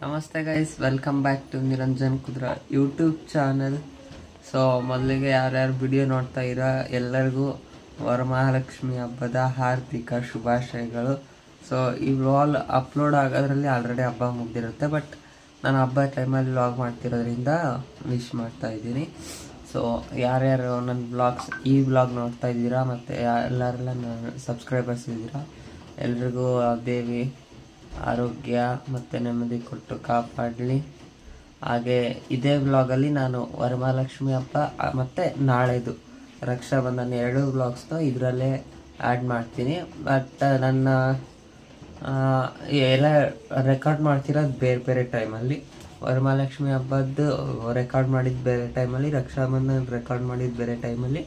ನಮಸ್ತೆ guys, welcome back to Niranjan Kudra YouTube channel. So ಮೊದಲಿಗೆ ಯಾರ್ಯಾರು ವಿಡಿಯೋ ನೋಡ್ತಾ ಇರೋ ಎಲ್ಲರಿಗೂ ವರಮಹಾಲಕ್ಷ್ಮಿ ಹಬ್ಬದ ಹಾರ್ದಿಕ ಶುಭಾಶಯಗಳು. ಸೊ ಈ ವ್ಲಾಗ್ ಅಪ್ಲೋಡ್ ಆಗೋದ್ರಲ್ಲಿ ಆಲ್ರೆಡಿ ಹಬ್ಬ ಮುಗ್ದಿರುತ್ತೆ, ಬಟ್ ನಾನು ಹಬ್ಬ ಟೈಮಲ್ಲಿ ವ್ಲಾಗ್ ಮಾಡ್ತಿರೋದ್ರಿಂದ ವಿಶ್ ಮಾಡ್ತಾ ಇದ್ದೀನಿ. ಸೊ ಯಾರ್ಯಾರು ನನ್ನ ಈ ವ್ಲಾಗ್ ನೋಡ್ತಾ ಇದ್ದೀರಾ ಮತ್ತು ಎಲ್ಲರೆಲ್ಲ ನನ್ನ ಸಬ್ಸ್ಕ್ರೈಬರ್ಸ್ ಇದ್ದೀರಾ, ಎಲ್ರಿಗೂ ದೇವಿ ಆರೋಗ್ಯ ಮತ್ತು ನೆಮ್ಮದಿ ಕೊಟ್ಟು ಕಾಪಾಡಲಿ. ಹಾಗೆ ಇದೇ ವ್ಲಾಗಲ್ಲಿ ನಾನು ವರಮಹಾಲಕ್ಷ್ಮಿ ಹಬ್ಬ ಮತ್ತು ನಾಳೆದು ರಕ್ಷಾಬಂಧನ 2 ವ್ಲಾಗ್ಸ್ನ ಇದರಲ್ಲೇ ಆ್ಯಡ್ ಮಾಡ್ತೀನಿ. ಬಟ್ ನನ್ನ ಎಲ್ಲ ರೆಕಾರ್ಡ್ ಮಾಡ್ತಿರೋದು ಬೇರೆ ಬೇರೆ ಟೈಮಲ್ಲಿ. ವರಮಹಾಲಕ್ಷ್ಮಿ ಹಬ್ಬದ್ದು ರೆಕಾರ್ಡ್ ಮಾಡಿದ್ದು ಬೇರೆ ಟೈಮಲ್ಲಿ, ರಕ್ಷಾಬಂಧನ ರೆಕಾರ್ಡ್ ಮಾಡಿದ್ದು ಬೇರೆ ಟೈಮಲ್ಲಿ,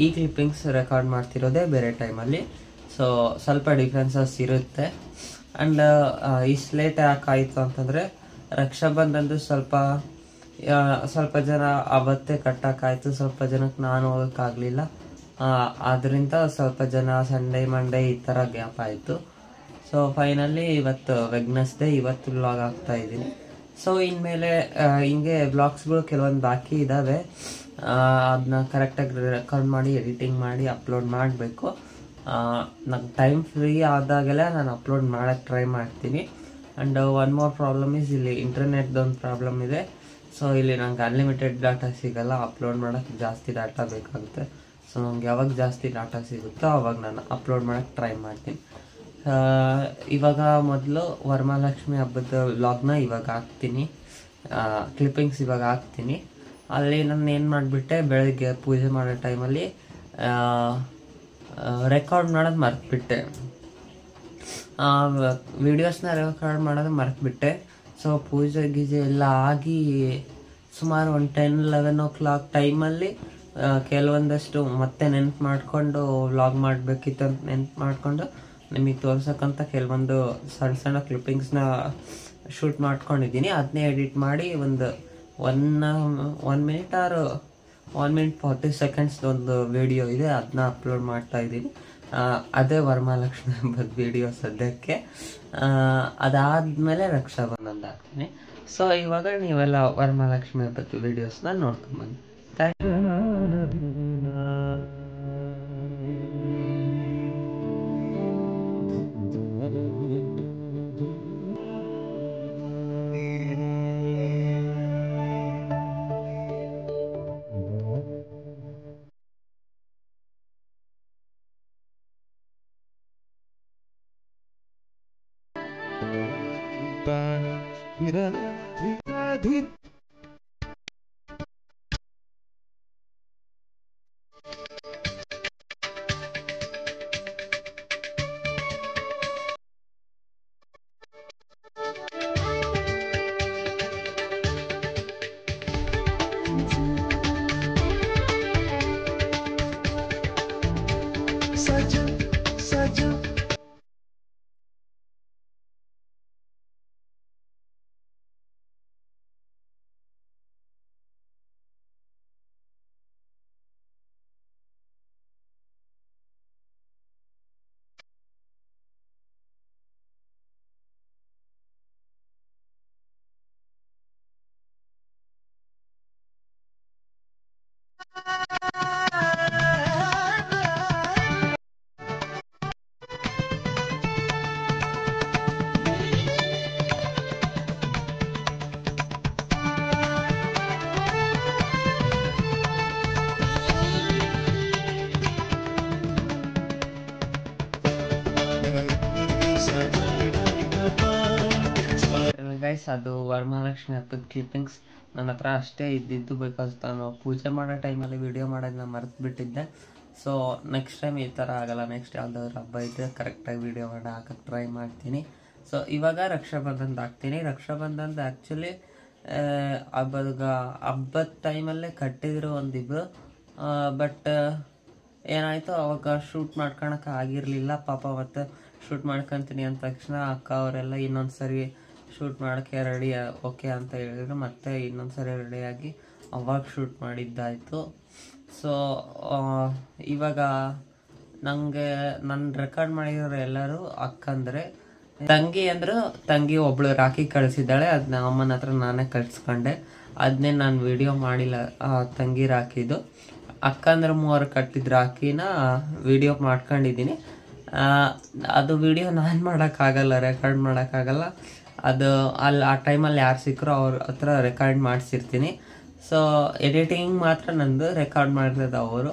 ಈ ಕ್ಲಿಪ್ಪಿಂಗ್ಸ್ ರೆಕಾರ್ಡ್ ಮಾಡ್ತಿರೋದೇ ಬೇರೆ ಟೈಮಲ್ಲಿ. ಸೊ ಸ್ವಲ್ಪ ಡಿಫ್ರೆನ್ಸಸ್ ಇರುತ್ತೆ. ಆ್ಯಂಡ್ ಇಷ್ಟು ಲೇಟ್ ಯಾಕಾಯಿತು ಅಂತಂದರೆ ರಕ್ಷಾಬಂಧನದ್ದು ಸ್ವಲ್ಪ ಜನ ಅವತ್ತೇ ಕಟ್ಟೋಕ್ಕಾಯ್ತು, ಸ್ವಲ್ಪ ಜನಕ್ಕೆ ನಾನು ಹೋಗೋಕ್ಕಾಗಲಿಲ್ಲ. ಆದ್ದರಿಂದ ಸ್ವಲ್ಪ ಜನ ಸಂಡೇ ಮಂಡೇ ಈ ಥರ ಗ್ಯಾಪ್ ಆಯಿತು. ಸೊ ಫೈನಲಿ ಇವತ್ತು ವೆಡ್ನೆಸ್ಡೇ, ಇವತ್ತು ವ್ಲಾಗ್ ಆಗ್ತಾ ಇದ್ದೀನಿ. ಸೊ ಇನ್ಮೇಲೆ ಹಿಂಗೆ ವ್ಲಾಗ್ಸ್ಗಳು ಕೆಲವೊಂದು ಬಾಕಿ ಇದ್ದಾವೆ, ಅದನ್ನ ಕರೆಕ್ಟಾಗಿ ರೆಕಾರ್ಡ್ ಮಾಡಿ ಎಡಿಟಿಂಗ್ ಮಾಡಿ ಅಪ್ಲೋಡ್ ಮಾಡಬೇಕು. ನಂಗೆ ಟೈಮ್ ಫ್ರೀ ಆದಾಗೆಲ್ಲ ನಾನು ಅಪ್ಲೋಡ್ ಮಾಡೋಕ್ಕೆ ಟ್ರೈ ಮಾಡ್ತೀನಿ. And one more problem is ಇಲ್ಲಿ ಇಂಟರ್ನೆಟ್ದೊಂದು ಪ್ರಾಬ್ಲಮ್ ಇದೆ. ಸೊ ಇಲ್ಲಿ ನಂಗೆ ಅನ್ಲಿಮಿಟೆಡ್ ಡಾಟಾ ಸಿಗೋಲ್ಲ, ಅಪ್ಲೋಡ್ ಮಾಡೋಕ್ಕೆ ಜಾಸ್ತಿ ಡಾಟಾ ಬೇಕಾಗುತ್ತೆ. ಸೊ ನಂಗೆ ಯಾವಾಗ ಜಾಸ್ತಿ ಡಾಟಾ ಸಿಗುತ್ತೋ ಆವಾಗ ನಾನು ಅಪ್ಲೋಡ್ ಮಾಡೋಕ್ಕೆ ಟ್ರೈ ಮಾಡ್ತೀನಿ. ಇವಾಗ ಮೊದಲು ವರಮಹಾಲಕ್ಷ್ಮಿ ಹಬ್ಬದ ವ್ಲಾಗ್ನ ಇವಾಗ ಹಾಕ್ತೀನಿ, ಕ್ಲಿಪ್ಪಿಂಗ್ಸ್ ಇವಾಗ ಹಾಕ್ತೀನಿ. ಅಲ್ಲಿ ನಾನು ಏನು ಮಾಡಿಬಿಟ್ಟೆ, ಬೆಳಗ್ಗೆ ಪೂಜೆ ಮಾಡೋ ಟೈಮಲ್ಲಿ ರೆಕಾರ್ಡ್ ಮಾಡೋದು ಮರೆತುಬಿಟ್ಟೆ, ವಿಡಿಯೋಸ್ನ ರೆಕಾರ್ಡ್ ಮಾಡೋದು ಮರೆತುಬಿಟ್ಟೆ. ಸೊ ಪೂಜೆ ಗೀಜೆ ಎಲ್ಲ ಆಗಿ ಸುಮಾರು ಒಂದು 10-11 o'clock ಟೈಮಲ್ಲಿ ಕೆಲವೊಂದಷ್ಟು ಮತ್ತೆ ನೆನ್ಪು ಮಾಡಿಕೊಂಡು ವ್ಲಾಗ್ ಮಾಡಬೇಕಿತ್ತು ಅಂತ ನೆನ್ಪು ಮಾಡಿಕೊಂಡು ನಿಮಗೆ ತೋರ್ಸೋಕ್ಕಂತ ಕೆಲವೊಂದು ಸಣ್ಣ ಸಣ್ಣ ಕ್ಲಿಪ್ಪಿಂಗ್ಸ್ನ ಶೂಟ್ ಮಾಡ್ಕೊಂಡಿದ್ದೀನಿ. ಅದನ್ನೇ ಎಡಿಟ್ ಮಾಡಿ ಒಂದು 1 minute or 1 minute 40 seconds ಒಂದು ವಿಡಿಯೋ ಇದೆ, ಅದನ್ನ ಅಪ್ಲೋಡ್ ಮಾಡ್ತಾ ಇದ್ದೀನಿ. ಅದೇ ವರಮಹಾಲಕ್ಷ್ಮಿ ಹಬ್ಬದ ವಿಡಿಯೋ ಸದ್ಯಕ್ಕೆ. ಅದಾದಮೇಲೆ ರಕ್ಷಾಬಂಧನ ಹಾಕ್ತೀನಿ. ಸೊ ಇವಾಗ ನೀವೆಲ್ಲ ವರಮಹಾಲಕ್ಷ್ಮಿ ಹಬ್ಬದ ವಿಡಿಯೋಸ್ನ ನೋಡ್ಕೊಂಬನ್ನಿ. ಗೈಸ್, ಅದು ವರಮಹಾಲಕ್ಷ್ಮಿ ಹಬ್ಬದ ಕ್ಲಿಪ್ಪಿಂಗ್ಸ್ ನನ್ನ ಹತ್ರ ಅಷ್ಟೇ ಇದ್ದಿದ್ದು, ಬಿಕಾಸ್ ನಾನು ಪೂಜೆ ಮಾಡೋ ಟೈಮಲ್ಲಿ ವಿಡಿಯೋ ಮಾಡೋದನ್ನ ಮರೆತುಬಿಟ್ಟಿದ್ದೆ. ಸೊ ನೆಕ್ಸ್ಟ್ ಟೈಮ್ ಈ ಥರ ಆಗಲ್ಲ, ನೆಕ್ಸ್ಟ್ ಯಾವುದಾದ್ರು ಹಬ್ಬ ಇದ್ದರೆ ಕರೆಕ್ಟಾಗಿ ವಿಡಿಯೋ ಮಾಡಿ ಹಾಕೋಕ್ಕೆ ಟ್ರೈ ಮಾಡ್ತೀನಿ. ಸೊ ಇವಾಗ ರಕ್ಷಾಬಂಧನದ ಹಾಕ್ತೀನಿ. ರಕ್ಷಾಬಂಧನದ ಆ್ಯಕ್ಚುಲಿ ಹಬ್ಬದ ಟೈಮಲ್ಲೇ ಕಟ್ಟಿದ್ರು ಒಂದಿಬ್ಬರು, ಬಟ್ ಏನಾಯಿತು ಅವಾಗ ಶೂಟ್ ಮಾಡ್ಕೊಳಕ್ಕೆ ಆಗಿರಲಿಲ್ಲ. ಪಾಪ ಮತ್ತೆ ಶೂಟ್ ಮಾಡ್ಕೊತೀನಿ ಅಂದ ತಕ್ಷಣ ಅಕ್ಕ ಅವರೆಲ್ಲ ಇನ್ನೊಂದು ಸರಿ ಶೂಟ್ ಮಾಡೋಕ್ಕೆ ರೆಡಿ ಓಕೆ ಅಂತ ಹೇಳಿದ್ರು. ಮತ್ತೆ ಇನ್ನೊಂದು ಸರಿ ರೆಡಿಯಾಗಿ ಅವಾಗ ಶೂಟ್ ಮಾಡಿದ್ದಾಯಿತು. ಸೊ ಇವಾಗ ನನಗೆ ನನ್ನ ರೆಕಾರ್ಡ್ ಮಾಡಿರೋರು ಎಲ್ಲರೂ ಅಕ್ಕಂದರೆ, ತಂಗಿ ಒಬ್ಳು ರಾಖಿ ಕಳಿಸಿದ್ದಾಳೆ, ಅದನ್ನ ಅಮ್ಮನ ಹತ್ರ ನಾನೇ ಕಳ್ಸ್ಕೊಂಡೆ. ಅದನ್ನೇ ನಾನು ವಿಡಿಯೋ ಮಾಡಿಲ್ಲ, ತಂಗಿ ರಾಖಿದು. ಅಕ್ಕಂದ್ರೆ 3 ಕಟ್ಟಿದ ರಾಖಿನ ವಿಡಿಯೋ ಮಾಡ್ಕೊಂಡಿದ್ದೀನಿ. ಅದು ವಿಡಿಯೋ ನಾನು ಮಾಡೋಕ್ಕಾಗಲ್ಲ, ರೆಕಾರ್ಡ್ ಮಾಡೋಕ್ಕಾಗಲ್ಲ. ಅದು ಅಲ್ಲಿ ಆ ಟೈಮಲ್ಲಿ ಯಾರು ಸಿಕ್ಕರೋ ಅವ್ರ ಹತ್ರ ರೆಕಾರ್ಡ್ ಮಾಡಿಸಿರ್ತೀನಿ. ಸೊ ಎಡಿಟಿಂಗ್ ಮಾತ್ರ ನಂದು, ರೆಕಾರ್ಡ್ ಮಾಡಿರೋದು ಅವರು.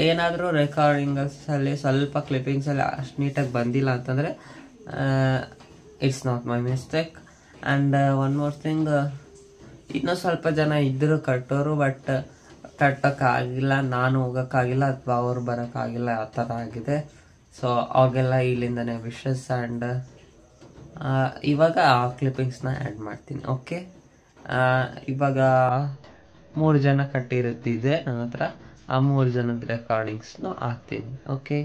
ಏನಾದರೂ ರೆಕಾರ್ಡಿಂಗಲ್ಲಿ ಸ್ವಲ್ಪ ಕ್ಲಿಪ್ಪಿಂಗ್ಸಲ್ಲಿ ಅಷ್ಟು ನೀಟಾಗಿ ಬಂದಿಲ್ಲ ಅಂತಂದರೆ it's not my mistake. And one more thing, ಇನ್ನೂ ಸ್ವಲ್ಪ ಜನ ಇದ್ದರು ಕಟ್ಟೋರು, ಬಟ್ ಕಟ್ಟೋಕ್ಕಾಗಿಲ್ಲ, ನಾನು ಹೋಗೋಕ್ಕಾಗಿಲ್ಲ ಅಥವಾ ಅವ್ರು ಬರೋಕ್ಕಾಗಿಲ್ಲ, ಆ ಥರ ಆಗಿದೆ. ಸೊ ಅವಾಗೆಲ್ಲ ಇಲ್ಲಿಂದನೇ ವಿಶಸ್. ಆ್ಯಂಡ್ ಇವಾಗ ಆ ಕ್ಲಿಪ್ಪಿಂಗ್ಸ್ನ ಆ್ಯಡ್ ಮಾಡ್ತೀನಿ. ಓಕೆ, ಇವಾಗ 3 ಜನ ಕಟ್ಟಿರುತ್ತಿದೆ ನನ್ನ ಹತ್ರ, ಆ 3 ಜನದ ರೆಕಾರ್ಡಿಂಗ್ಸ್ನು ಹಾಕ್ತೀನಿ. ಓಕೆ,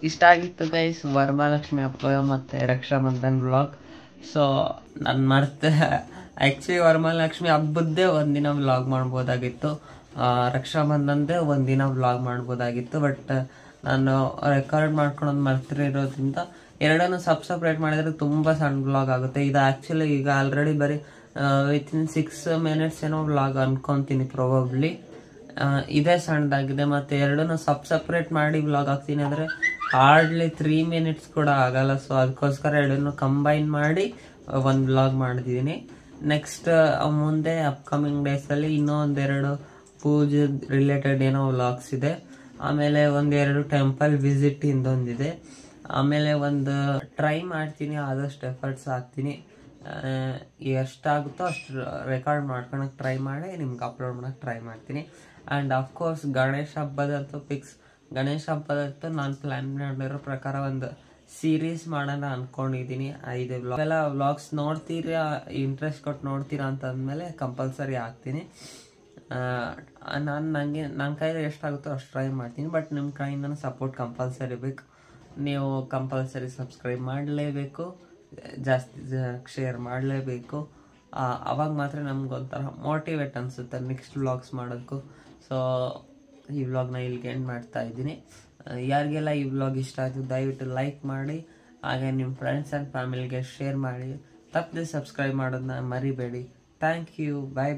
ಇಷ್ಟ ಆಗಿತ್ತು ಗೈಸ್ ವರಮಹಾಲಕ್ಷ್ಮಿ ಹಬ್ಬ ಮತ್ತು ರಕ್ಷಾಬಂಧನ್ ವ್ಲಾಗ್. ಸೊ ನಾನು ಆ್ಯಕ್ಚುಲಿ ವರಮಹಾಲಕ್ಷ್ಮಿ ಹಬ್ಬದ್ದೇ ಒಂದಿನ ವ್ಲಾಗ್ ಮಾಡ್ಬೋದಾಗಿತ್ತು, ರಕ್ಷಾಬಂಧನ್ದೇ ಒಂದಿನ ವ್ಲಾಗ್ ಮಾಡ್ಬೋದಾಗಿತ್ತು. ಬಟ್ ನಾನು ರೆಕಾರ್ಡ್ ಮಾಡ್ಕೊಳೋದು ಮರ್ತಿರೋದ್ರಿಂದ ಎರಡನ್ನೂ ಸಪ್ರೇಟ್ ಮಾಡಿದರೆ ತುಂಬ ಸಣ್ಣ ವ್ಲಾಗ್ ಆಗುತ್ತೆ. ಇದು ಆ್ಯಕ್ಚುಲಿ ಈಗ ಆಲ್ರೆಡಿ ಬರೀ ವಿತಿನ್ 6 minutes ಏನೋ ವ್ಲಾಗ್ ಅನ್ಕೊತೀನಿ ಪ್ರಾಬಬ್ಲಿ. ಇದೇ ಸಣ್ಣದಾಗಿದೆ. ಮತ್ತು ಎರಡನ್ನೂ ಸಪ್ರೇಟ್ ಮಾಡಿ ವ್ಲಾಗ್ ಹಾಕ್ತೀನಿ ಅಂದರೆ ಹಾರ್ಡ್ಲಿ 3 minutes ಕೂಡ ಆಗಲ್ಲ. ಸೊ ಅದಕ್ಕೋಸ್ಕರ ಎರಡನ್ನೂ ಕಂಬೈನ್ ಮಾಡಿ ಒಂದು ವ್ಲಾಗ್ ಮಾಡಿದ್ದೀನಿ. ನೆಕ್ಸ್ಟ್ ಮುಂದೆ ಅಪ್ಕಮಿಂಗ್ ಡೇಸಲ್ಲಿ ಇನ್ನೂ ಒಂದೆರಡು ಪೂಜೆ ರಿಲೇಟೆಡ್ ಏನೋ ವ್ಲಾಗ್ಸ್ ಇದೆ. ಆಮೇಲೆ ಒಂದೆರಡು ಟೆಂಪಲ್ ವಿಸಿಟ್ ಇಂದೊಂದಿದೆ. ಆಮೇಲೆ ಒಂದು ಟ್ರೈ ಮಾಡ್ತೀನಿ, ಆದಷ್ಟು ಎಫರ್ಟ್ಸ್ ಹಾಕ್ತೀನಿ. ಎಷ್ಟಾಗುತ್ತೋ ಅಷ್ಟು ರೆಕಾರ್ಡ್ ಮಾಡ್ಕೊಳಕ್ಕೆ ಟ್ರೈ ಮಾಡಿ ನಿಮ್ಗೆ ಅಪ್ಲೋಡ್ ಮಾಡೋಕ್ಕೆ ಟ್ರೈ ಮಾಡ್ತೀನಿ. ಆ್ಯಂಡ್ ಆಫ್ಕೋರ್ಸ್ ಗಣೇಶ ಹಬ್ಬದಂತೂ ಗಣೇಶ ಹಬ್ಬದಂತೂ ನಾನು ಪ್ಲ್ಯಾನ್ ಮಾಡಿರೋ ಪ್ರಕಾರ ಒಂದು ಸೀರೀಸ್ ಮಾಡೋಣ ಅಂದ್ಕೊಂಡಿದ್ದೀನಿ. 5 ವ್ಲಾಗ್ ಎಲ್ಲ ವ್ಲಾಗ್ಸ್ ನೋಡ್ತೀರಾ, ಇಂಟ್ರೆಸ್ಟ್ ಕೊಟ್ಟು ನೋಡ್ತೀರಾ ಅಂತಂದಮೇಲೆ ಕಂಪಲ್ಸರಿ ಹಾಕ್ತೀನಿ. ನನ್ನ ಕೈಲಿ ಎಷ್ಟಾಗುತ್ತೋ ಅಷ್ಟು ಟ್ರೈ ಮಾಡ್ತೀನಿ. ಬಟ್ ನಿಮ್ಮ ಕೈಯಿಂದನೂ ಸಪೋರ್ಟ್ ಕಂಪಲ್ಸರಿ ಬೇಕು. ನೀವು ಕಂಪಲ್ಸರಿ ಸಬ್ಸ್ಕ್ರೈಬ್ ಮಾಡಲೇಬೇಕು, ಜಾಸ್ತಿ ಶೇರ್ ಮಾಡಲೇಬೇಕು. ಅವಾಗ ಮಾತ್ರ ನಮ್ಗೊಂಥರ ಮೋಟಿವೇಟ್ ಅನಿಸುತ್ತೆ ನೆಕ್ಸ್ಟ್ ವ್ಲಾಗ್ಸ್ ಮಾಡೋದಕ್ಕೂ. ಸೊ ಈ ವ್ಲಾಗ್ನ ಇಲ್ಲಿಗೆ ಎಂಡ್ ಮಾಡ್ತಾ ಇದ್ದೀನಿ. ಯಾರಿಗೆಲ್ಲ ಈ ವ್ಲಾಗ್ ಇಷ್ಟ ಆಯಿತು ದಯವಿಟ್ಟು ಲೈಕ್ ಮಾಡಿ, ಹಾಗೆ ನಿಮ್ಮ ಫ್ರೆಂಡ್ಸ್ ಆ್ಯಂಡ್ ಫ್ಯಾಮಿಲಿಗೆ ಶೇರ್ ಮಾಡಿ. ತಪ್ಪದೆ ಸಬ್ಸ್ಕ್ರೈಬ್ ಮಾಡೋದನ್ನ ಮರಿಬೇಡಿ. Thank you. ಬಾಯ್.